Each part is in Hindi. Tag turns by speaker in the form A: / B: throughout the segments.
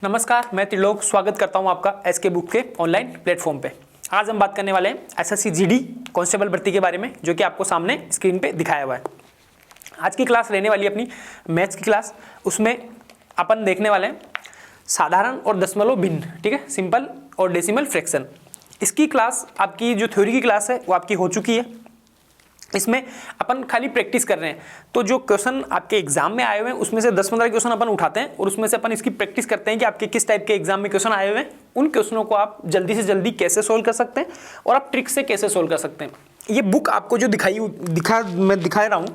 A: नमस्कार, मैं त्रिलोक स्वागत करता हूं आपका एसके बुक के ऑनलाइन प्लेटफॉर्म पे। आज हम बात करने वाले हैं एसएससी जीडी कांस्टेबल भर्ती के बारे में, जो कि आपको सामने स्क्रीन पे दिखाया हुआ है। आज की क्लास रहने वाली है अपनी मैथ्स की क्लास। उसमें अपन देखने वाले हैं साधारण और दशमलव भिन्न, ठीक है, सिंपल और डेसिमल फ्रैक्शन। इसकी क्लास आपकी जो थ्योरी की क्लास है वो आपकी हो चुकी है। इसमें अपन खाली प्रैक्टिस कर रहे हैं, तो जो क्वेश्चन आपके एग्जाम में आए हुए हैं उसमें से 10-15 क्वेश्चन अपन उठाते हैं और उसमें से अपन इसकी प्रैक्टिस करते हैं कि आपके किस टाइप के एग्जाम में क्वेश्चन आए हुए हैं, उन क्वेश्चनों को आप जल्दी से जल्दी कैसे सोल्व कर सकते हैं और आप ट्रिक से कैसे सोल्व कर सकते हैं। ये बुक आपको जो मैं दिखा रहा हूँ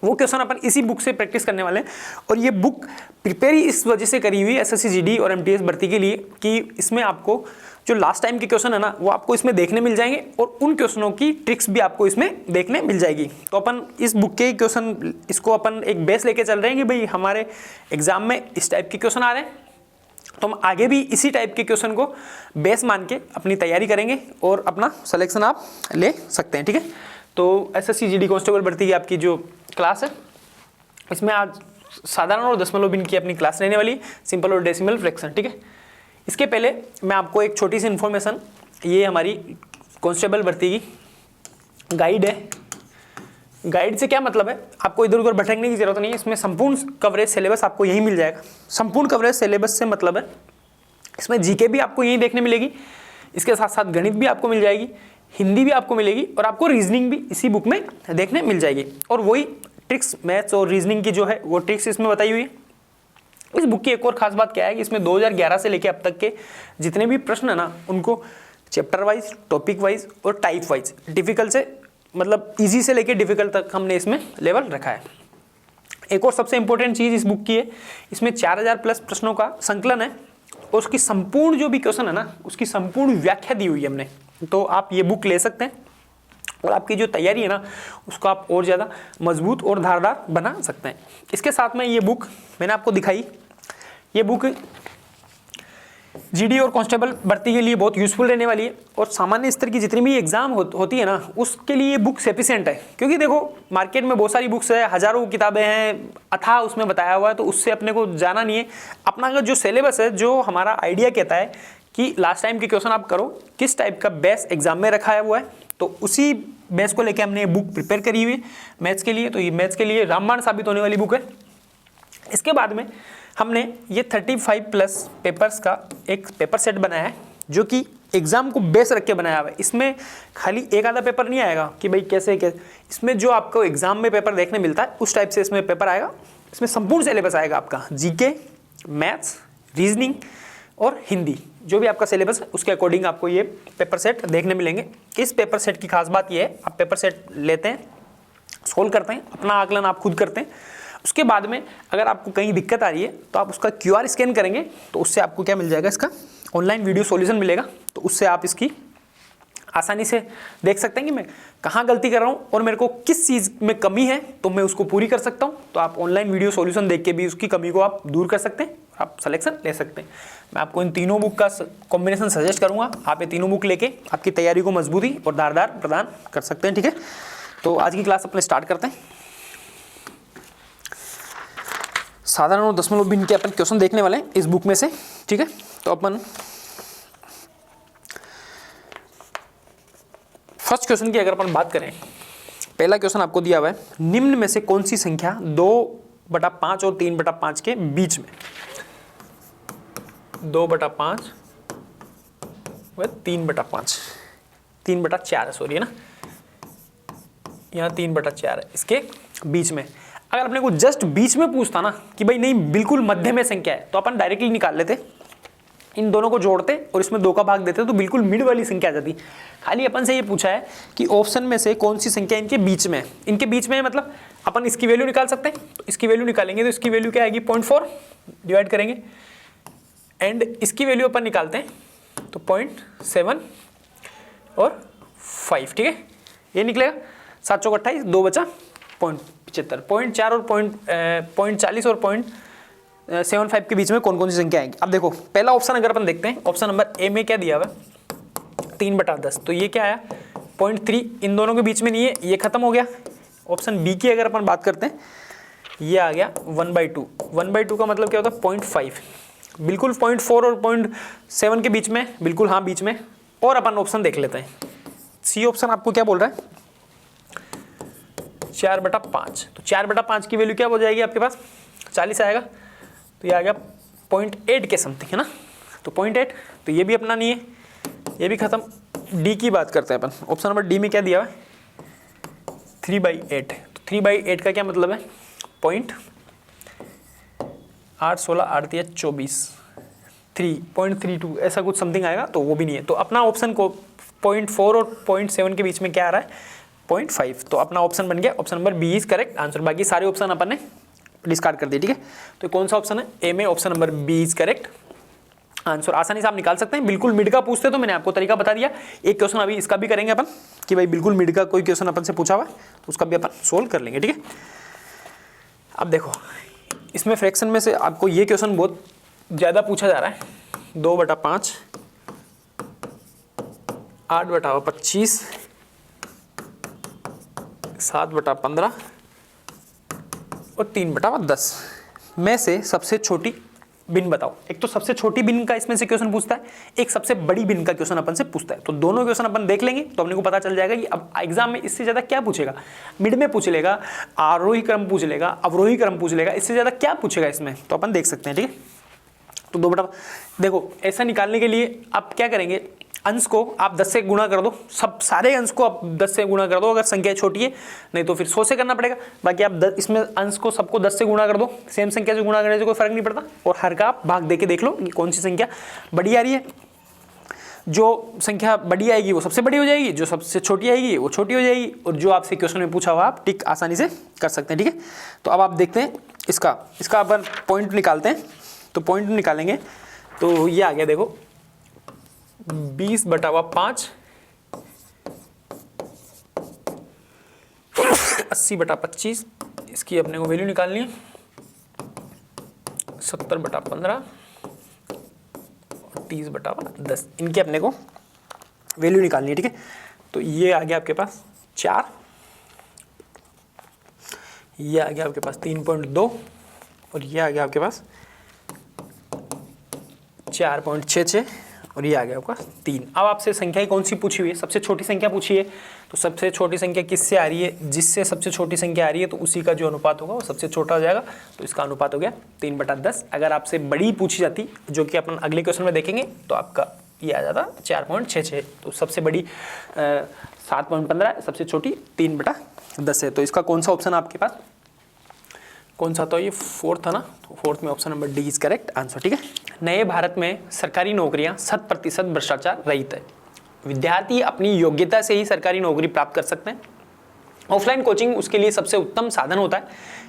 A: वो क्वेश्चन अपन इसी बुक से प्रैक्टिस करने वाले हैं। और ये बुक प्रिपेयर ही इस वजह से करी हुई है एसएससी जीडी और एमटीएस भर्ती के लिए कि इसमें आपको जो लास्ट टाइम के क्वेश्चन है ना वो आपको इसमें देखने मिल जाएंगे और उन क्वेश्चनों की ट्रिक्स भी आपको इसमें देखने मिल जाएगी। तो अपन इस बुक के क्वेश्चन इसको अपन एक बेस लेके चल रहे हैं कि भाई हमारे एग्जाम में इस टाइप के क्वेश्चन आ रहे हैं, तो हम आगे भी इसी टाइप के क्वेश्चन को बेस मान के अपनी तैयारी करेंगे और अपना सिलेक्शन आप ले सकते हैं, ठीक है। तो एसएससी जीडी कांस्टेबल भर्ती की आपकी जो क्लास है इसमें आज साधारण और दशमलव भिन्न की अपनी क्लास रहने वाली, सिंपल और डेसिमल फ्रैक्शन, ठीक है। इसके पहले मैं आपको एक छोटी सी इन्फॉर्मेशन, ये हमारी कांस्टेबल भर्ती की गाइड है। गाइड से क्या मतलब है, आपको इधर उधर भटकने की जरूरत नहीं है। इसमें संपूर्ण कवरेज सिलेबस आपको यही मिल जाएगा। संपूर्ण कवरेज सिलेबस से मतलब है इसमें जीके भी आपको यही देखने मिलेगी, इसके साथ साथ गणित भी आपको मिल जाएगी, हिंदी भी आपको मिलेगी और आपको रीजनिंग भी इसी बुक में देखने मिल जाएगी। और वही ट्रिक्स मैथ्स और रीजनिंग की जो है वो ट्रिक्स इसमें बताई हुई है। इस बुक की एक और खास बात क्या है कि इसमें 2011 से लेकर अब तक के जितने भी प्रश्न है ना उनको चैप्टर वाइज, टॉपिक वाइज और टाइप वाइज, डिफिकल्ट से मतलब इजी से लेकर डिफिकल्ट तक हमने इसमें लेवल रखा है। एक और सबसे इंपॉर्टेंट चीज़ इस बुक की है, इसमें 4000 प्लस प्रश्नों का संकलन है और उसकी संपूर्ण जो भी क्वेश्चन है ना उसकी संपूर्ण व्याख्या दी हुई है हमने। तो आप ये बुक ले सकते हैं और आपकी जो तैयारी है ना उसको आप और ज़्यादा मजबूत और धारदार बना सकते हैं। इसके साथ में ये बुक मैंने आपको दिखाई, ये बुक जीडी और कांस्टेबल भर्ती के लिए बहुत यूज़फुल रहने वाली है और सामान्य स्तर की जितनी भी एग्जाम होती है ना उसके लिए ये बुक सफिशिएंट है। क्योंकि देखो मार्केट में बहुत सारी बुक्स है, हज़ारों किताबें हैं, अथाह उसमें बताया हुआ है, तो उससे अपने को जाना नहीं है। अपना अगर जो सिलेबस है, जो हमारा आइडिया कहता है कि लास्ट टाइम के क्वेश्चन आप करो, किस टाइप का बेस एग्जाम में रखा है हुआ है, तो उसी बेस को लेकर हमने ये बुक प्रिपेयर करी हुई है मैथ्स के लिए। तो ये मैथ्स के लिए रामबाण साबित होने वाली बुक है। इसके बाद में हमने ये 35 प्लस पेपर्स का एक पेपर सेट बनाया है जो कि एग्जाम को बेस रख के बनाया हुआ है। इसमें खाली एक आधा पेपर नहीं आएगा कि भाई कैसे इसमें जो आपको एग्जाम में पेपर देखने मिलता है उस टाइप से इसमें पेपर आएगा। इसमें संपूर्ण सिलेबस आएगा आपका, जीके, मैथ्स, रीजनिंग और हिंदी, जो भी आपका सिलेबस है उसके अकॉर्डिंग आपको ये पेपर सेट देखने मिलेंगे। इस पेपर सेट की खास बात ये है, आप पेपर सेट लेते हैं, सोल्व करते हैं, अपना आकलन आप खुद करते हैं। उसके बाद में अगर आपको कहीं दिक्कत आ रही है तो आप उसका QR स्कैन करेंगे, तो उससे आपको क्या मिल जाएगा, इसका ऑनलाइन वीडियो सॉल्यूशन मिलेगा। तो उससे आप इसकी आसानी से देख सकते हैं कि मैं कहाँ गलती कर रहा हूँ और मेरे को किस चीज़ में कमी है, तो मैं उसको पूरी कर सकता हूँ। तो आप ऑनलाइन वीडियो सॉल्यूशन देख के भी उसकी कमी को आप दूर कर सकते हैं, आप सिलेक्शन ले सकते हैं। मैं आपको इन तीनों बुक का कॉम्बिनेशन सजेस्ट करूँगा। आप ये तीनों बुक लेके आपकी तैयारी को मजबूती और धारदार प्रदान कर सकते हैं, ठीक है। तो आज की क्लास अपने स्टार्ट करते हैं। साधारण और दशमलव भिन्न के अपन क्वेश्चन देखने वाले हैं इस बुक में से, ठीक है। तो अपन फर्स्ट क्वेश्चन की अगर अपन बात करें, पहला क्वेश्चन आपको दिया हुआ है, निम्न में से कौन सी संख्या 2/5 और 3/5 के बीच में, 2/5 व 3/5, 3/4 सॉरी है ना, यहाँ 3/4 है, इसके बीच में। अगर अपने को जस्ट बीच में पूछता ना कि भाई नहीं बिल्कुल मध्य में संख्या है, तो अपन डायरेक्टली निकाल लेते, इन दोनों को जोड़ते और इसमें 2 का भाग देते तो बिल्कुल मिड वाली संख्या आ जाती। खाली अपन से ये पूछा है कि ऑप्शन में से कौन सी संख्या इनके बीच में है। इनके बीच में मतलब अपन इसकी वैल्यू निकाल सकते हैं, तो इसकी वैल्यू निकालेंगे तो इसकी वैल्यू क्या आएगी, 0.4 डिवाइड करेंगे एंड इसकी वैल्यू अपन निकालते हैं तो 0.7 और 5, ठीक है। ये निकलेगा 7 चौक 28, 2 बचा 0.75, 0.4 और 0.40 और 0.75 के बीच में कौन कौन सी संख्या आएंगी। अब देखो पहला ऑप्शन अगर अपन देखते हैं, ऑप्शन नंबर ए में क्या दिया हुआ है, 3/10, तो ये क्या आया 0.3, इन दोनों के बीच में नहीं है, ये खत्म हो गया। ऑप्शन बी की अगर अपन बात करते हैं, ये आ गया 1/2, 1/2 का मतलब क्या होता है 0.5, बिल्कुल 0.4 और 0.7 के बीच में, बिल्कुल हाँ बीच में। और अपन ऑप्शन देख लेते हैं। सी ऑप्शन आपको क्या बोल रहा है, 4/5। तो 4/5 की वैल्यू क्या हो जाएगी आपके पास, 40 आएगा। तो ये आ गया 0.8 के समथिंग, है ना। तो 0.8, तो ये भी अपना नहीं है, ये भी खत्म। डी की बात करते हैं अपन। ऑप्शन नंबर डी में क्या दिया हुआ है, 3/8। तो 3/8 का क्या मतलब है, 0.8 16 8 24, 3.32 ऐसा कुछ समथिंग आएगा, तो वो भी नहीं है। तो अपना ऑप्शन को 0.4 और 0.7 के बीच में क्या आ रहा है, 0.5। तो अपना ऑप्शन बन गया option number B is correct answer. बाकी सारे ऑप्शन अपन ने डिस्कार्ड कर दिए, ठीक है। तो कौन सा ऑप्शन है, ए में option number B is correct answer. आसानी से आप निकाल सकते हैं। बिल्कुल मिड का पूछते तो मैंने आपको तरीका बता दिया। एक क्वेश्चन अभी इसका भी करेंगे अपन कि भाई बिल्कुल मिड का कोई क्वेश्चन अपन से पूछा हुआ है तो उसका भी अपन सोल्व कर लेंगे, ठीक है। अब देखो इसमें फ्रैक्शन में से आपको ये क्वेश्चन बहुत ज़्यादा पूछा जा रहा है। 2/5, 8/25, 7/15 और 3/10 में से सबसे छोटी बिन बताओ। एक तो सबसे छोटी बिन का इसमें से क्वेश्चन पूछता है, एक सबसे बड़ी बिन का क्वेश्चन अपन से पूछता है। तो दोनों क्वेश्चन अपन देख लेंगे तो अपने को पता चल जाएगा कि अब एग्जाम में इससे ज्यादा क्या पूछेगा। मिड में पूछ लेगा, आरोही क्रम पूछ लेगा, अवरोही क्रम पूछ लेगा, इससे ज्यादा क्या पूछेगा इसमें, तो अपन देख सकते हैं, ठीक है। तो 2/, देखो ऐसा निकालने के लिए आप क्या करेंगे, अंश को आप 10 से गुणा कर दो, सब सारे अंश को आप 10 से गुणा कर दो अगर संख्या छोटी है, नहीं तो फिर 100 से करना पड़ेगा। बाकी आप इसमें अंश को सबको 10 से गुणा कर दो, सेम संख्या से गुणा करने से कोई फर्क नहीं पड़ता। और हर का आप भाग दे के देख लो कि कौन सी संख्या बड़ी आ रही है। जो संख्या बड़ी आएगी वो सबसे बड़ी हो जाएगी, जो सबसे छोटी आएगी वो छोटी हो जाएगी। और जो आपसे क्वेश्चन में पूछा हुआ आप टिक आसानी से कर सकते हैं, ठीक है। तो अब आप देखते हैं इसका अपन पॉइंट निकालते हैं। तो पॉइंट निकालेंगे तो ये आ गया, देखो 20/5, 80/25, इसकी अपने को वैल्यू निकालनी है 70/15 और 30/10, इनके अपने को वैल्यू निकालनी है, ठीक है। तो ये आ गया आपके पास 4, ये आ गया आपके पास 3.2 और ये आ गया आपके पास 4.66 और ये आ गया आपका 3। अब आपसे संख्या कौन सी पूछी हुई है, सबसे छोटी संख्या पूछी है। तो सबसे छोटी संख्या किससे आ रही है, जिससे सबसे छोटी संख्या आ रही है तो उसी का जो अनुपात होगा वो सबसे छोटा हो जाएगा। तो इसका अनुपात हो गया 3/10। अगर आपसे बड़ी पूछी जाती, जो कि अपन अगले क्वेश्चन में देखेंगे, तो आपका ये आ जाता 4.66। तो सबसे बड़ी 7.15 है, सबसे छोटी 3/10 है। तो इसका कौन सा ऑप्शन आपके पास, कौन सा, तो ये 4th है ना। तो 4th में option number D is correct answer, ठीक है। नए भारत में सरकारी नौकरियां 100% भ्रष्टाचार रहित है। विद्यार्थी अपनी योग्यता से ही सरकारी नौकरी प्राप्त कर सकते हैं। ऑफलाइन कोचिंग उसके लिए सबसे उत्तम साधन होता है,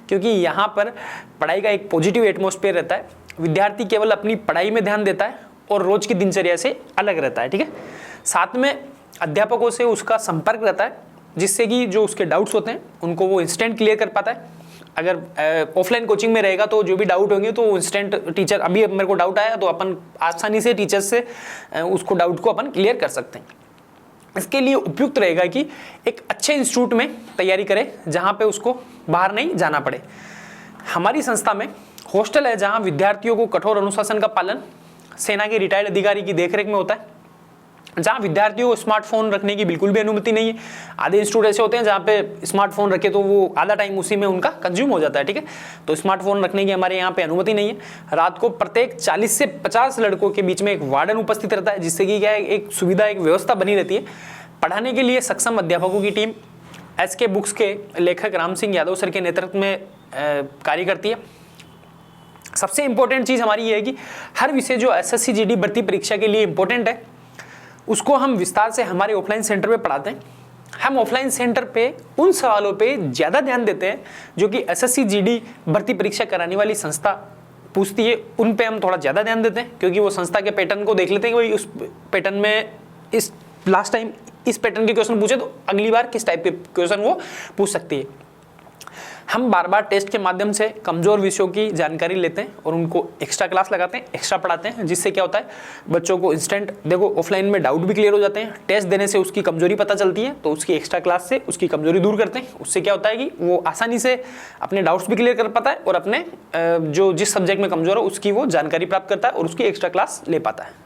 A: क्योंकि यहाँ पर पढ़ाई का एक पॉजिटिव एटमॉस्फेयर रहता है। विद्यार्थी केवल अपनी पढ़ाई में ध्यान देता है और रोज की दिनचर्या से अलग रहता है, ठीक है। साथ में अध्यापकों से उसका संपर्क रहता है, जिससे कि जो उसके डाउट्स होते हैं उनको वो इंस्टेंट क्लियर कर पाता है। अगर ऑफलाइन कोचिंग में रहेगा तो जो भी डाउट होंगे तो इंस्टेंट टीचर, अभी मेरे को डाउट आया तो अपन आसानी से टीचर से उसको डाउट को अपन क्लियर कर सकते हैं। इसके लिए उपयुक्त रहेगा कि एक अच्छे इंस्टीट्यूट में तैयारी करे जहाँ पे उसको बाहर नहीं जाना पड़े। हमारी संस्था में हॉस्टल है जहाँ विद्यार्थियों को कठोर अनुशासन का पालन सेना के रिटायर्ड अधिकारी की देखरेख में होता है, जहाँ विद्यार्थियों को स्मार्टफोन रखने की बिल्कुल भी अनुमति नहीं है। आधे इंस्टीट्यूट ऐसे होते हैं जहाँ पे स्मार्टफोन रखे तो वो आधा टाइम उसी में उनका कंज्यूम हो जाता है, ठीक है। तो स्मार्टफोन रखने की हमारे यहाँ पे अनुमति नहीं है। रात को प्रत्येक 40 से 50 लड़कों के बीच में एक वार्डन उपस्थित रहता है, जिससे कि क्या है, एक सुविधा, एक व्यवस्था बनी रहती है। पढ़ाने के लिए सक्षम अध्यापकों की टीम SK बुक्स के लेखक राम सिंह यादव सर के नेतृत्व में कार्य करती है। सबसे इंपॉर्टेंट चीज़ हमारी ये है कि हर विषय जो SSC GD भर्ती परीक्षा के लिए इंपॉर्टेंट है उसको हम विस्तार से हमारे ऑफलाइन सेंटर पे पढ़ाते हैं। हम ऑफलाइन सेंटर पे उन सवालों पे ज़्यादा ध्यान देते हैं जो कि SSC GD भर्ती परीक्षा कराने वाली संस्था पूछती है, उन पे हम थोड़ा ज़्यादा ध्यान देते हैं, क्योंकि वो संस्था के पैटर्न को देख लेते हैं कि भाई उस पैटर्न में इस लास्ट टाइम इस पैटर्न के क्वेश्चन पूछे तो अगली बार किस टाइप के क्वेश्चन वो पूछ सकती है। हम बार बार टेस्ट के माध्यम से कमज़ोर विषयों की जानकारी लेते हैं और उनको एक्स्ट्रा क्लास लगाते हैं, एक्स्ट्रा पढ़ाते हैं, जिससे क्या होता है बच्चों को इंस्टेंट, देखो ऑफलाइन में डाउट भी क्लियर हो जाते हैं, टेस्ट देने से उसकी कमजोरी पता चलती है, तो उसकी एक्स्ट्रा क्लास से उसकी कमजोरी दूर करते हैं। उससे क्या होता है कि वो आसानी से अपने डाउट्स भी क्लियर कर पाता है और अपने जो जिस सब्जेक्ट में कमजोर है उसकी वो जानकारी प्राप्त करता है और उसकी एक्स्ट्रा क्लास ले पाता है।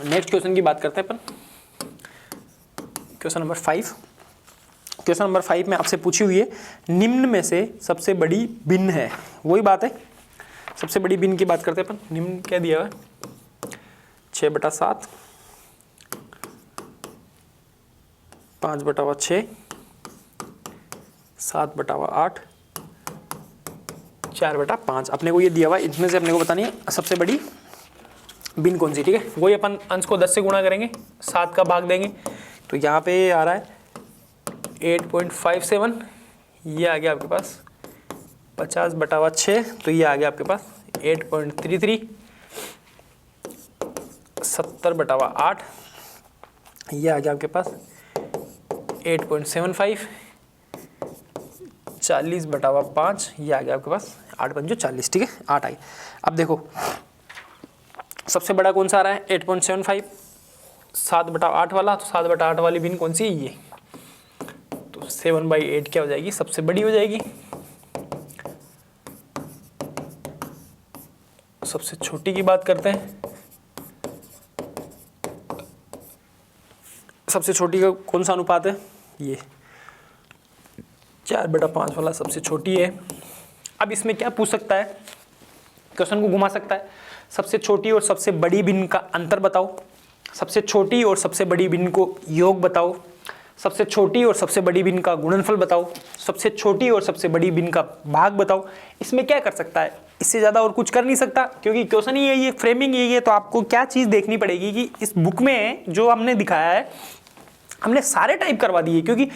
A: नेक्स्ट क्वेश्चन की बात करते हैं अपन, क्वेश्चन नंबर 5। क्वेश्चन नंबर 5 में आपसे पूछी हुई है निम्न में से सबसे बड़ी भिन्न है, वही बात है, सबसे बड़ी भिन्न की बात करते हैं अपन। निम्न क्या दिया हुआ है 6/7, 5/6, 7/8, 4/5 अपने को ये दिया हुआ है। इसमें से अपने को बतानी है सबसे बड़ी भिन्न कौन सी, ठीक है। वही अपन अंश को 10 से गुणा करेंगे, 7 का भाग देंगे, तो यहाँ पे आ रहा है 8.57, ये आ गया आपके पास 50/6, तो ये आ गया आपके पास 8.33, 70/8, ये आ गया आपके पास 8.75, 40/5, ये आ गया आपके पास 8×40, ठीक है 8 आई। अब देखो सबसे बड़ा कौन सा आ रहा है 8.75, 7/8 वाला, तो 7/8 वाली भिन्न कौन सी है ये, तो 7/8 क्या हो जाएगी, सबसे बड़ी हो जाएगी। सबसे छोटी की बात करते हैं, सबसे छोटी का कौन सा अनुपात है, ये 4/5 वाला सबसे छोटी है। अब इसमें क्या पूछ सकता है, क्वेश्चन को घुमा सकता है, सबसे छोटी और सबसे बड़ी भिन्न का अंतर बताओ, सबसे छोटी और सबसे बड़ी भिन्न को योग बताओ, सबसे छोटी और सबसे बड़ी भिन्न का गुणनफल बताओ, सबसे छोटी और सबसे बड़ी भिन्न का भाग बताओ। इसमें क्या कर सकता है, इससे ज़्यादा और कुछ कर नहीं सकता, क्योंकि क्वेश्चन ही यही है, फ्रेमिंग यही है। तो आपको क्या चीज़ देखनी पड़ेगी कि इस बुक में जो हमने दिखाया है हमने सारे टाइप करवा दिए, क्योंकि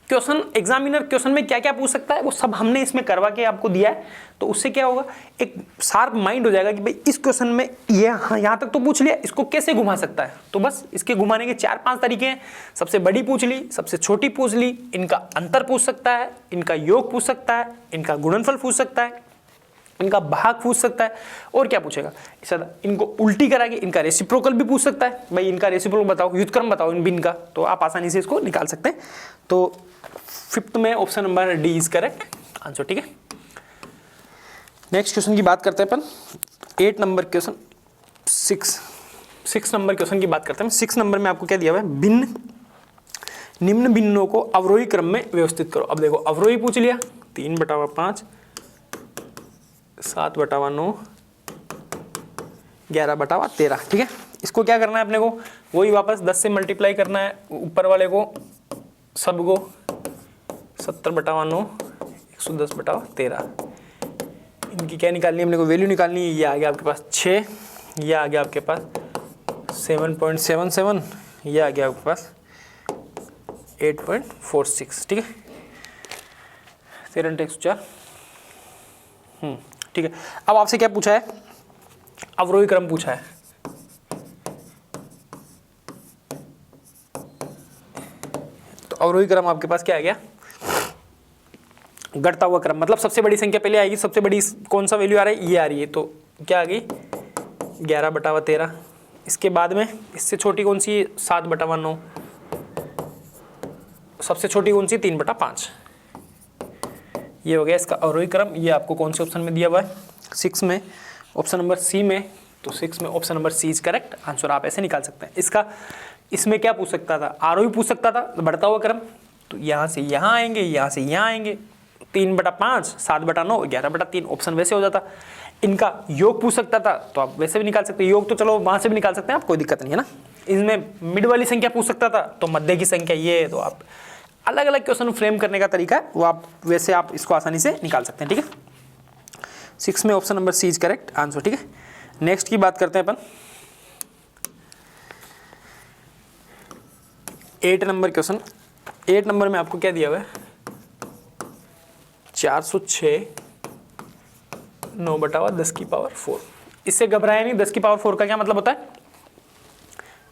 A: क्वेश्चन एग्जामिनर क्वेश्चन में क्या क्या पूछ सकता है वो सब हमने इसमें करवा के आपको दिया है। तो उससे क्या होगा, एक शार्प माइंड हो जाएगा कि भाई इस क्वेश्चन में ये यहाँ तक तो पूछ लिया, इसको कैसे घुमा सकता है। तो बस इसके घुमाने के 4-5 तरीके हैं, सबसे बड़ी पूछ ली, सबसे छोटी पूछ ली, इनका अंतर पूछ सकता है, इनका योग पूछ सकता है, इनका गुणनफल पूछ सकता है, इनका भाग पूछ सकता है, और क्या पूछेगा इससे इनको उल्टी करा के इनका रेसिप्रोकल भी पूछ सकता है, भाई इनका रेसिप्रोकल बताओ, व्युत्क्रम बताओ इन भिन्न का, तो आप आसानी से इसको निकाल सकते हैं। तो 5th में option number D is correct answer, ठीक है। नेक्स्ट क्वेश्चन की बात करते हैं अपन, 8 नंबर क्वेश्चन, 6 नंबर क्वेश्चन की बात करते हैं। 6 नंबर में आपको क्या दिया हुआ है, भिन्न निम्न भिन्नों को अवरोही क्रम में व्यवस्थित करो। अब देखो अवरोही पूछ लिया, 3/5, 7/9, 11/13, ठीक है। इसको क्या करना है अपने को, वही वापस 10 से मल्टीप्लाई करना है, ऊपर वाले को सब को 70/9, 110/13, इनकी क्या निकालनी है अपने को, वैल्यू निकालनी है। ये आ गया आपके पास 6, ये आ गया आपके पास 7.77, ये आ गया आपके पास 8.46, ठीक है। 13×4, ठीक है। अब आपसे क्या पूछा है, अवरोही क्रम पूछा है। तो तो अवरोही क्रम आपके पास क्या आ गया, घटता हुआ क्रम, मतलब सबसे बड़ी संख्या पहले आएगी, सबसे बड़ी कौन सा वैल्यू आ रहा है, ये आ रही है, तो क्या आ गई 11/13। इसके बाद में इससे छोटी कौन सी है, 7/9। सबसे छोटी कौन सी, 3/5। ये हो गया इसका अवरोही क्रम। ये आपको कौन से ऑप्शन में दिया हुआ है, 6 में, ऑप्शन नंबर सी में। तो 6 में option number C is correct answer. आप ऐसे निकाल सकते हैं। इसका इसमें क्या पूछ सकता था, आरोही पूछ सकता था, बढ़ता हुआ क्रम, तो यहाँ से यहाँ आएंगे, यहाँ से यहाँ आएंगे, 3/5, 7/9, 11/3, ऑप्शन वैसे हो जाता। इनका योग पूछ सकता था, तो आप वैसे भी निकाल सकते हैं। योग तो चलो वहाँ से भी निकाल सकते हैं, आप कोई दिक्कत नहीं है ना। इसमें मिड वाली संख्या पूछ सकता था, तो मध्य की संख्या ये है। तो आप अलग अलग क्वेश्चन फ्रेम करने का तरीका है वो आप वैसे आप इसको आसानी से निकाल सकते हैं, ठीक है। 6 में option number C is correct answer, ठीक है। नेक्स्ट की बात करते हैं अपन, 8 नंबर क्वेश्चन। 8 नंबर में आपको क्या दिया हुआ है, 406 9/10⁴। इससे घबराया नहीं। 10⁴ का क्या मतलब होता है,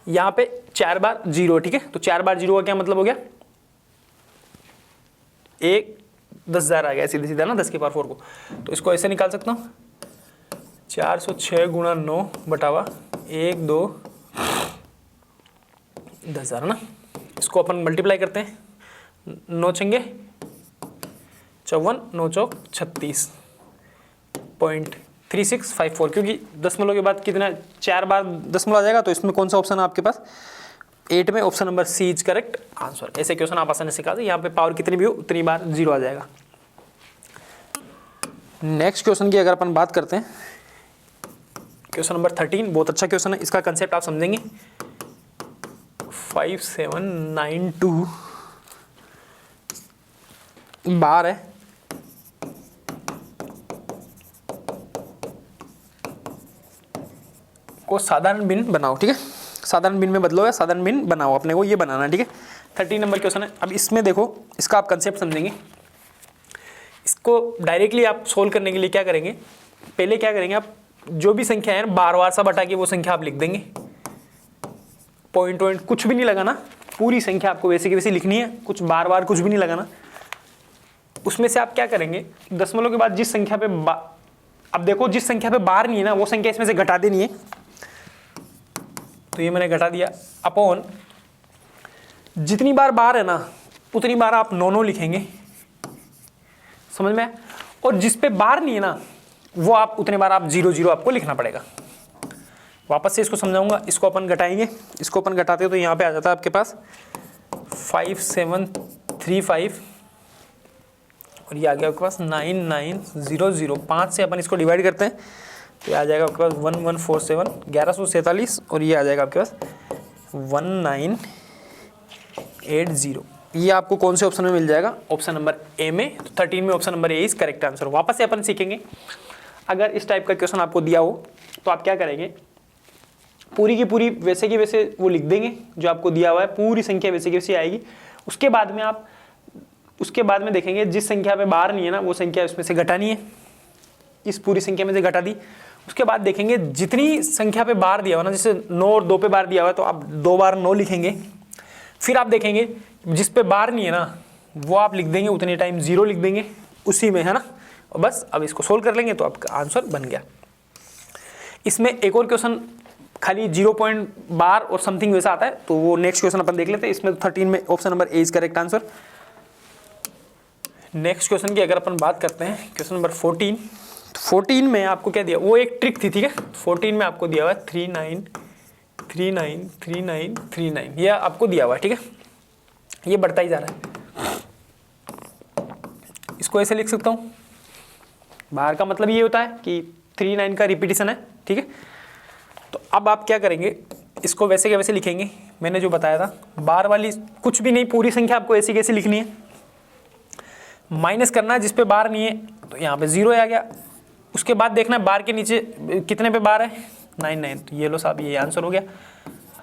A: यहाँ पे 4 बार 0, ठीक है। तो 4 बार 0 का क्या मतलब हो गया, 10,000 आ गया सीधे सीधा ना 10⁴ को। तो इसको ऐसे निकाल सकता हूँ, 406 × 9/1 2 10,000 है ना। इसको अपन मल्टीप्लाई करते हैं, 9 छंगे 54, 9 चौक 36.3654, क्योंकि दशमलव के बाद कितना 4 बार दशमलव आ जाएगा। तो इसमें कौन सा ऑप्शन है आपके पास, 8 में option number C is correct answer. ऐसे क्वेश्चन आप आसानी से निकाल सकते, यहाँ पे पावर कितनी भी हो उतनी बार 0 आ जाएगा। नेक्स्ट क्वेश्चन की अगर अपन बात करते हैं, क्वेश्चन नंबर 13 बहुत अच्छा क्वेश्चन है। इसका कंसेप्ट आप समझेंगे। 5792 बार है, को साधारण भिन्न बनाओ, ठीक है। साधारण भिन्न में बदलो या साधारण भिन्न बनाओ, अपने को ये बनाना है, ठीक है। 13 नंबर क्वेश्चन है। अब इसमें देखो, इसका आप कंसेप्ट समझेंगे। इसको डायरेक्टली आप सोल्व करने के लिए क्या करेंगे, पहले क्या करेंगे, आप जो भी संख्या है बार सा बटा के वो संख्या आप लिख देंगे। पॉइंट कुछ भी नहीं लगाना, पूरी संख्या आपको वैसे की वैसे लिखनी है, कुछ बार कुछ भी नहीं लगाना। उसमें से आप क्या करेंगे, दशमलव के बाद जिस संख्या पे अब देखो जिस संख्या पे बार नहीं है ना वो संख्या इसमें से घटा देनी है। तो ये मैंने घटा दिया, अपॉन जितनी बार बार है ना उतनी बार आप 9 लिखेंगे, समझ में। और जिस पे बार नहीं है ना वो आप उतने बार आप 0 आपको लिखना पड़ेगा। वापस से इसको समझाऊंगा। इसको अपन घटाएंगे, इसको अपन घटाते हो तो यहाँ पे आ जाता है आपके पास 5735 और ये आ गया आपके पास 9900। 5 से अपन इसको डिवाइड करते हैं तो ये आ जाएगा आपके पास 1147 1147 और ये आ जाएगा आपके पास 1980। ये आपको कौन से ऑप्शन में मिल जाएगा, ऑप्शन नंबर ए में। तो 13 में option number A is correct answer. वापस से अपन सीखेंगे, अगर इस टाइप का क्वेश्चन आपको दिया हो तो आप क्या करेंगे, पूरी की पूरी वैसे की वैसे वो लिख देंगे जो आपको दिया हुआ है, पूरी संख्या वैसे की वैसे आएगी। उसके बाद में देखेंगे जिस संख्या पे बार नहीं है ना वो संख्या उसमें से घटानी है, इस पूरी संख्या में से घटा दी। उसके बाद देखेंगे जितनी संख्या पे बार दिया हुआ ना, जैसे 9 और 2 पे बार दिया हुआ है तो आप 2 बार 9 लिखेंगे। फिर आप देखेंगे जिस पे बार नहीं है ना वो आप लिख देंगे, उतने टाइम 0 लिख देंगे उसी में, है ना। और बस अब इसको सोल्व कर लेंगे तो आपका आंसर बन गया। इसमें एक और क्वेश्चन खाली 0 पॉइंट बार और समथिंग वैसा आता है, तो वो नेक्स्ट क्वेश्चन अपन देख लेते हैं। इसमें 13 में option number A is correct answer. Next question की अगर अपन बात करते हैं, क्वेश्चन नंबर 14। 14 में आपको क्या दिया, वो एक ट्रिक थी, ठीक है। 14 में आपको दिया हुआ है 39393939, ये आपको दिया हुआ है, ठीक है। ये बढ़ता ही जा रहा है, इसको ऐसे लिख सकता हूँ। बाहर का मतलब ये होता है कि 39 का रिपीटिशन है, ठीक है। तो अब आप क्या करेंगे, इसको वैसे के वैसे लिखेंगे। मैंने जो बताया था बार वाली कुछ भी नहीं, पूरी संख्या आपको ऐसी कैसी लिखनी है, माइनस करना है जिस पे बार नहीं है। तो यहाँ पे 0 आ गया। उसके बाद देखना है बार के नीचे कितने पे बार है, 99। तो ये लो साहब, ये आंसर हो गया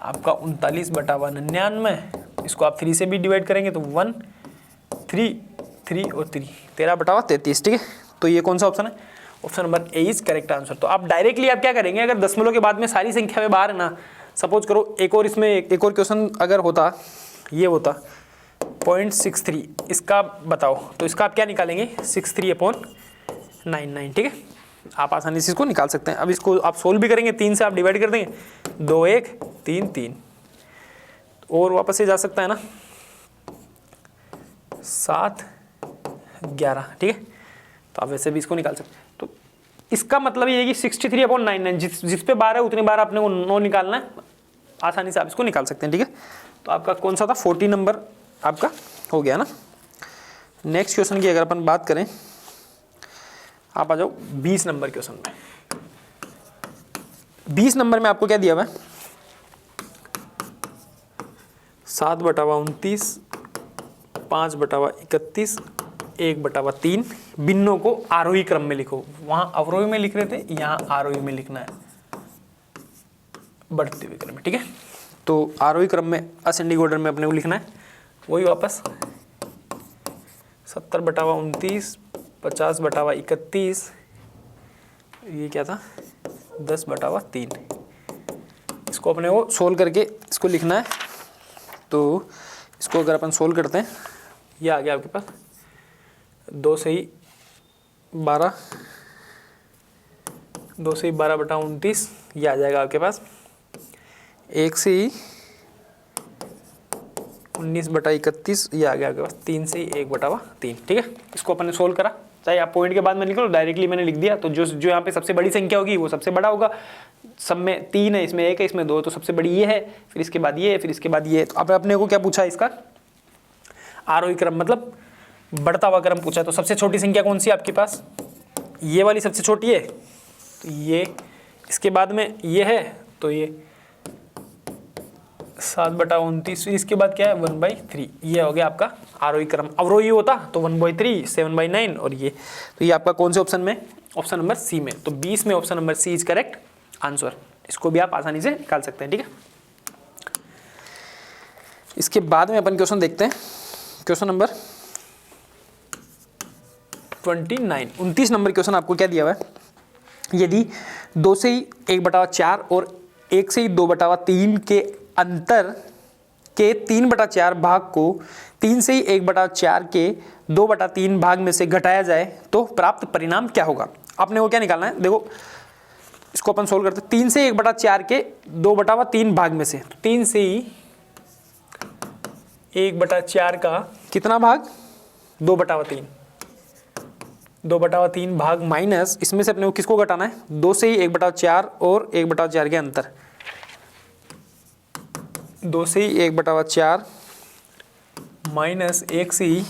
A: आपका 39/99। इसको आप 3 से भी डिवाइड करेंगे तो 1 3 3 और 3 13/33, ठीक है। तो ये कौन सा ऑप्शन है, option number A is correct answer. तो आप डायरेक्टली आप क्या करेंगे, अगर दशमलव के बाद में सारी संख्या में बार है ना, सपोज करो एक और इसमें एक और क्वेश्चन अगर होता, ये होता 0.63 इसका बताओ, तो इसका आप क्या निकालेंगे 63/99, ठीक है। आप आसानी से इसको निकाल सकते हैं। अब इसको आप सोल्व भी करेंगे, 3 से आप डिवाइड कर देंगे, 2 1 3 3 और वापस से जा सकता है ना 7 11, ठीक है। तो आप वैसे भी इसको निकाल सकते हैं। तो इसका मतलब ये है कि 63/99 जिस पे बार है उतनी बार आपने वो 9 निकालना है, आसानी से आप इसको निकाल सकते हैं, ठीक है। तो आपका कौन सा था 40 नंबर आपका हो गया ना। नेक्स्ट क्वेश्चन की अगर अपन बात करें, आप आ जाओ 20 नंबर क्वेश्चन में। 20 नंबर में आपको क्या दिया हुआ है 7/29, 5/31, 1/3 भिन्नों को आरोही क्रम में लिखो। वहां अवरोही में लिख रहे थे, यहाँ आरोही में लिखना है, बढ़ते हुए क्रम में, ठीक है। तो आरोही क्रम में असेंडिंग ऑर्डर में अपने को लिखना है, वही वापस 70/29, 50/31, ये क्या था 10/3। इसको अपने को सोल्व करके इसको लिखना है। तो इसको अगर अपन सोल्व करते हैं, ये आ गया आपके पास 2 से ही 12, 2 से ही 12/29, ये आ जाएगा आपके पास 1 से ही 19/31, ये आ गया आपके पास 3 से ही 1/3, ठीक है। इसको अपन ने सोल्व करा, चाहे आप पॉइंट के बाद में निकलो, डायरेक्टली मैंने लिख दिया। तो जो यहाँ पे सबसे बड़ी संख्या होगी वो सबसे बड़ा होगा। सब में 3 है, इसमें 1 है, इसमें 2, तो सबसे बड़ी ये है, फिर इसके बाद ये है, फिर इसके बाद ये है। तो अब अपने को क्या पूछा इसका आरोही क्रम, मतलब बढ़ता हुआ क्रम पूछा। तो सबसे छोटी संख्या कौन सी है आपके पास, ये वाली सबसे छोटी है, तो ये, इसके बाद में ये है, तो ये 7/29, इसके बाद क्या है 1/3, ये हो गया आपका आरोही क्रम। अवरोही होता तो 1/3, 7/9 और ये। तो ये आपका कौन से ऑप्शन में, ऑप्शन नंबर सी में। तो 20 में option number C is correct answer. इसको भी आप आसानी से निकाल सकते हैं, ठीक है। इसके बाद में अपन क्वेश्चन देखते हैं, क्वेश्चन नंबर 29 नंबर क्वेश्चन आपको क्या दिया हुआ है, यदि 2 से ही 1/4 और 1 से ही 2/3 के अंतर के 3/4 भाग को 3 से ही 1/4 के 2/3 भाग में से घटाया जाए तो प्राप्त परिणाम क्या होगा। आपने वो क्या निकालना है, देखो इसको अपन सोल्व करते हैं। 3 से 1/4 के 2/3 भाग में से, तो 3 से ही 1/4 का कितना भाग 2/3, 2/3 भाग माइनस इसमें से अपने को किसको घटाना है 2 से ही 1/4 और 1/4 के अंतर, 2 से ही 1/4 माइनस 1 से ही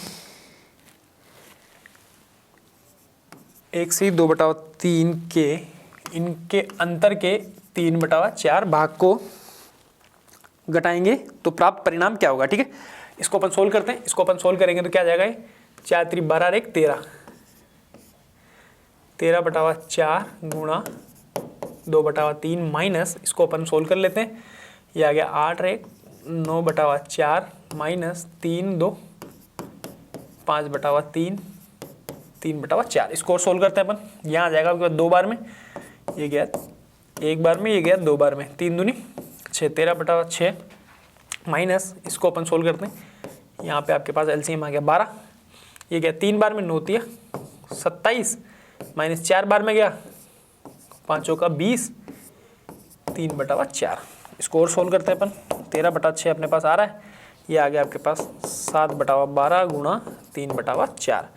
A: 2/3 के इनके अंतर के 3/4 भाग को घटाएंगे तो प्राप्त परिणाम क्या होगा, ठीक है। इसको अपन सोल्व करते हैं। इसको अपन सोल्व करेंगे तो क्या आ जाएगा, 4 3 12 और 1 13, 13/4 गुणा 2/3 माइनस, इसको अपन सोल्व कर लेते हैं, ये आ गया 8 और 1 9/4 माइनस 3 2 5/3 3/4। इसको सोल्व करते हैं अपन, यहाँ आ जाएगा आपके पास 2 बार में, ये गया 1 बार में, ये गया 2 बार में, 3 दूनी 6 13/6 माइनस, इसको अपन सोल्व करते हैं, यहाँ पे आपके पास एलसीएम आ गया 12, ये गया 3 बार में 9 3 27 माइनस 4 बार में गया 5 का 20 3/4। इसको और सोल्व करते हैं अपन, 13/6 अपने पास आ रहा है, ये आ गया आपके पास 7/12 गुणा 3/4,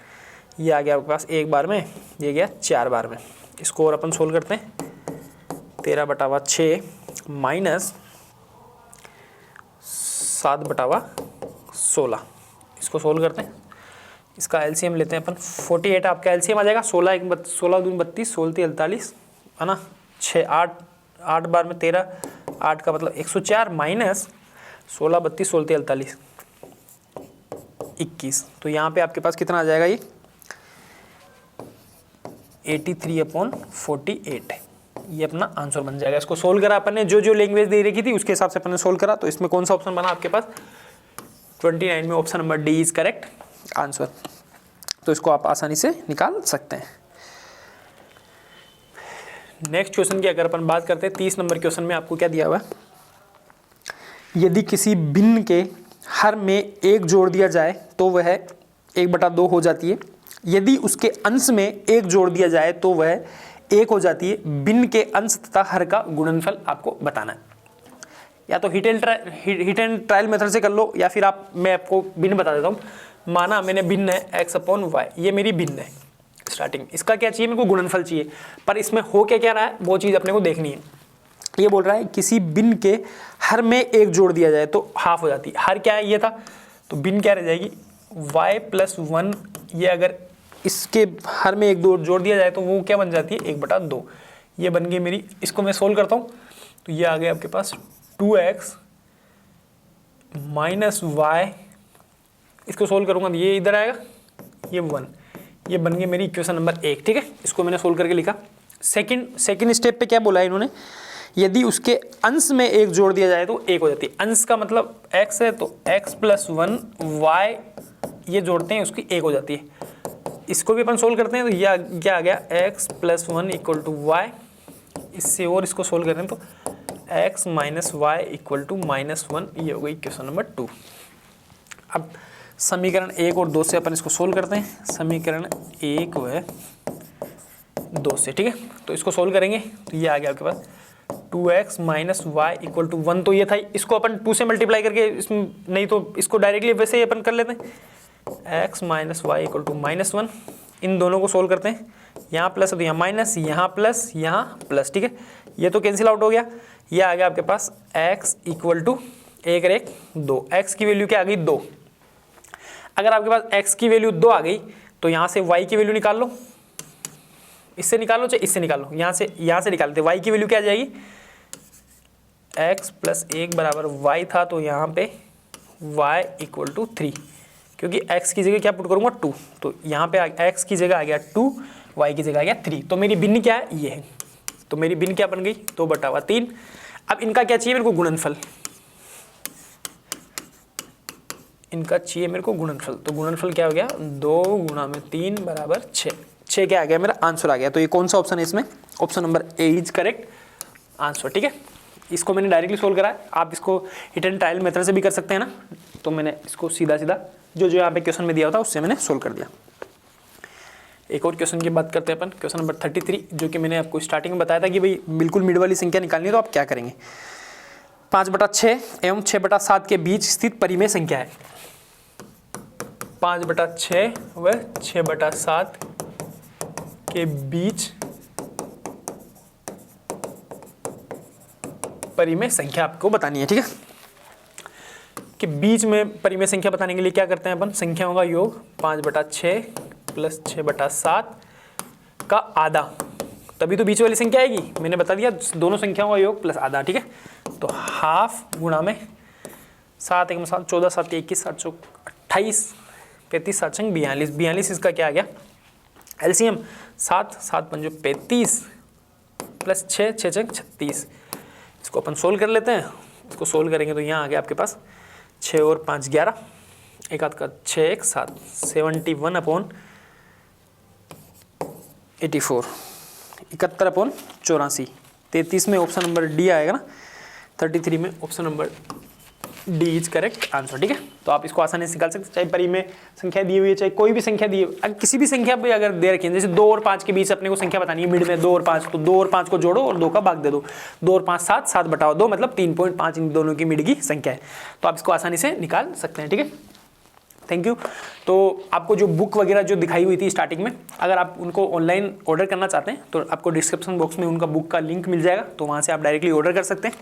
A: ये आ गया आपके पास 1 बार में, ये गया 4 बार में। इसको और अपन सोल्व करते हैं, 13/6 माइनस 7/16, इसको सोल्व करते हैं। इसका एलसीएम लेते हैं अपन, 48 आपका एलसीएम आ जाएगा, 16 दूनी 32 16 3 48 है ना, 6 8 बार में 13, 8 का मतलब 104 माइनस 16 32 16 3 48 21। तो यहाँ पे आपके पास कितना आ जाएगा, ये 83/48, ये अपना आंसर बन जाएगा। इसको सोल्व करा अपन ने, जो लैंग्वेज दे रखी थी उसके हिसाब से अपन ने सोल्व करा। तो इसमें कौन सा ऑप्शन बना आपके पास 29 में option number D is correct answer. तो इसको आप आसानी से निकाल सकते हैं। नेक्स्ट क्वेश्चन की अगर अपन बात करते हैं, 30 नंबर क्वेश्चन में आपको क्या दिया हुआ है, यदि किसी भिन्न के हर में 1 जोड़ दिया जाए तो वह 1/2 हो जाती है। यदि उसके अंश में 1 जोड़ दिया जाए तो वह 1 हो जाती है। भिन्न के अंश तथा हर का गुणनफल आपको बताना है। या तो हिट एंड ट्रायल मेथड से कर लो, या फिर मैं आपको भिन्न बता देता हूँ। माना मैंने भिन्न है x/y, ये मेरी भिन्न है स्टार्टिंग। इसका क्या चाहिए, मेरे को गुणनफल चाहिए, पर इसमें हो क्या रहा है वो चीज़ अपने को देखनी है। ये बोल रहा है किसी भिन्न के हर में 1 जोड़ दिया जाए तो हाफ हो जाती है। हर क्या है, ये था, तो भिन्न क्या रह जाएगी y+1। ये अगर इसके हर में 1 जोड़ दिया जाए तो वो क्या बन जाती है 1/2। ये बन गई मेरी। इसको मैं सोल्व करता हूँ तो ये आ गया आपके पास 2x - y। इसको सोल्व करूँगा तो ये इधर आएगा, ये 1। ये बन गई मेरी इक्वेशन नंबर 1। ठीक है, इसको मैंने सोल्व करके लिखा। सेकंड स्टेप पे क्या बोला है इन्होंने, यदि उसके अंश में 1 जोड़ दिया जाए तो 1 हो जाती है। अंश का मतलब x है तो x+1 y ये जोड़ते हैं उसकी 1 हो जाती है। इसको भी अपन सोल्व करते हैं तो यह क्या आ गया x+1 = y। इससे और इसको सोल्व करें तो x - y = -1। ये हो गई क्वेश्चन नंबर 2। अब समीकरण 1 और 2 से अपन इसको सोल्व करते हैं। समीकरण 1 व 2 से, ठीक है, तो इसको सोल्व करेंगे तो ये आ गया आपके पास 2x - y = 1। तो ये था, इसको अपन 2 से मल्टीप्लाई करके इसमें, नहीं तो इसको डायरेक्टली वैसे ही अपन कर लेते हैं। x - y = -1। इन दोनों को सोल्व करते हैं। यहाँ प्लस है तो यहाँ माइनस, यहाँ प्लस, यहाँ प्लस। ठीक है, ये तो कैंसिल आउट हो गया। ये आ गया आपके पास x = 1 और 1 2। x की वैल्यू क्या आ गई 2। अगर आपके पास x की वैल्यू 2 आ गई तो यहाँ से y की वैल्यू निकाल लो। इससे निकालो चाहे इससे निकालो, यहाँ से निकालते। y की वैल्यू क्या आ जाएगी, x + 1 = y था तो यहाँ पे y = 3, क्योंकि x की जगह क्या पुट करूँगा 2, तो यहाँ पे x की जगह आ गया 2, y की जगह आ गया 3। तो मेरी भिन्न क्या है, ये है। तो मेरी भिन्न क्या बन गई 2/3। अब इनका क्या चाहिए मेरे को, गुणनफल। इनका चाहिए मेरे को गुणनफल। तो गुणनफल क्या हो गया 2 × 3 = 6। 6 क्या आ गया, मेरा आंसर आ गया। तो ये कौन सा ऑप्शन है इसमें, option number A is correct answer. ठीक है, इसको मैंने डायरेक्टली सोल्व करा है। आप इसको हिट एंड ट्रायल मेथड से भी कर सकते हैं ना। तो मैंने इसको सीधा जो यहाँ पे क्वेश्चन में दिया था उससे मैंने सोल्व कर दिया। एक और क्वेश्चन की बात करते हैं अपन, क्वेश्चन नंबर 33, जो कि मैंने आपको स्टार्टिंग में बताया था कि भाई बिल्कुल मिड वाली संख्या निकालनी है तो आप क्या करेंगे। 5/6 एवं 6/7 के बीच स्थित परिमेय संख्या है। 5/6 व 6/7 के बीच परिमेय संख्या आपको बतानी है। ठीक है, कि बीच में परिमेय संख्या बताने के लिए क्या करते हैं अपन, संख्याओं का योग 5/6 + 6/7 का आधा, तभी तो बीच वाली संख्या आएगी। मैंने बता दिया दोनों संख्याओं का योग प्लस आधा। ठीक है, तो हाफ गुणा में 7 × 7 14 7 21 7 चौक 28 35 7 छंग 42 42। इसका क्या आ गया एलसीएम 7 7 पंजो 35 + 6 6 छंग 36। इसको अपन सोल्व कर लेते हैं। इसको सोल्व करेंगे तो यहाँ आ गया आपके पास 6 और 5 11, एक हाथ का 6 1 7 71/84 71/84 33 में ऑप्शन नंबर डी आएगा ना, 33 में option number D is correct answer. ठीक है, तो आप इसको आसानी से निकाल सकते हैं, चाहे परिमेय संख्या दी हुई है चाहे कोई भी संख्या दी है। किसी भी संख्या पे अगर दे रखी है, जैसे 2 और 5 के बीच अपने को संख्या बतानी है, मिड में 2 और 5, तो 2 और 5 को जोड़ो और 2 का भाग दे दो। 2 और 5 7 7/2 मतलब 3.5 इन दोनों की मिड की संख्या है। तो आप इसको आसानी से निकाल सकते हैं। ठीक है, थैंक यू। तो आपको जो बुक वगैरह जो दिखाई हुई थी स्टार्टिंग में, अगर आप उनको ऑनलाइन ऑर्डर करना चाहते हैं तो आपको डिस्क्रिप्शन बॉक्स में उनका बुक का लिंक मिल जाएगा, तो वहाँ से आप डायरेक्टली ऑर्डर कर सकते हैं।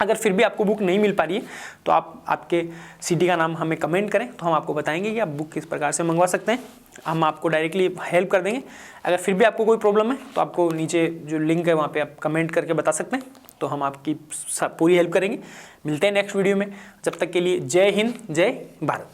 A: अगर फिर भी आपको बुक नहीं मिल पा रही है तो आप आपके सिटी का नाम हमें कमेंट करें, तो हम आपको बताएंगे कि आप बुक किस प्रकार से मंगवा सकते हैं। हम आपको डायरेक्टली हेल्प कर देंगे। अगर फिर भी आपको कोई प्रॉब्लम है तो आपको नीचे जो लिंक है वहाँ पे आप कमेंट करके बता सकते हैं, तो हम आपकी पूरी हेल्प करेंगे। मिलते हैं नेक्स्ट वीडियो में, जब तक के लिए जय हिंद जय भारत।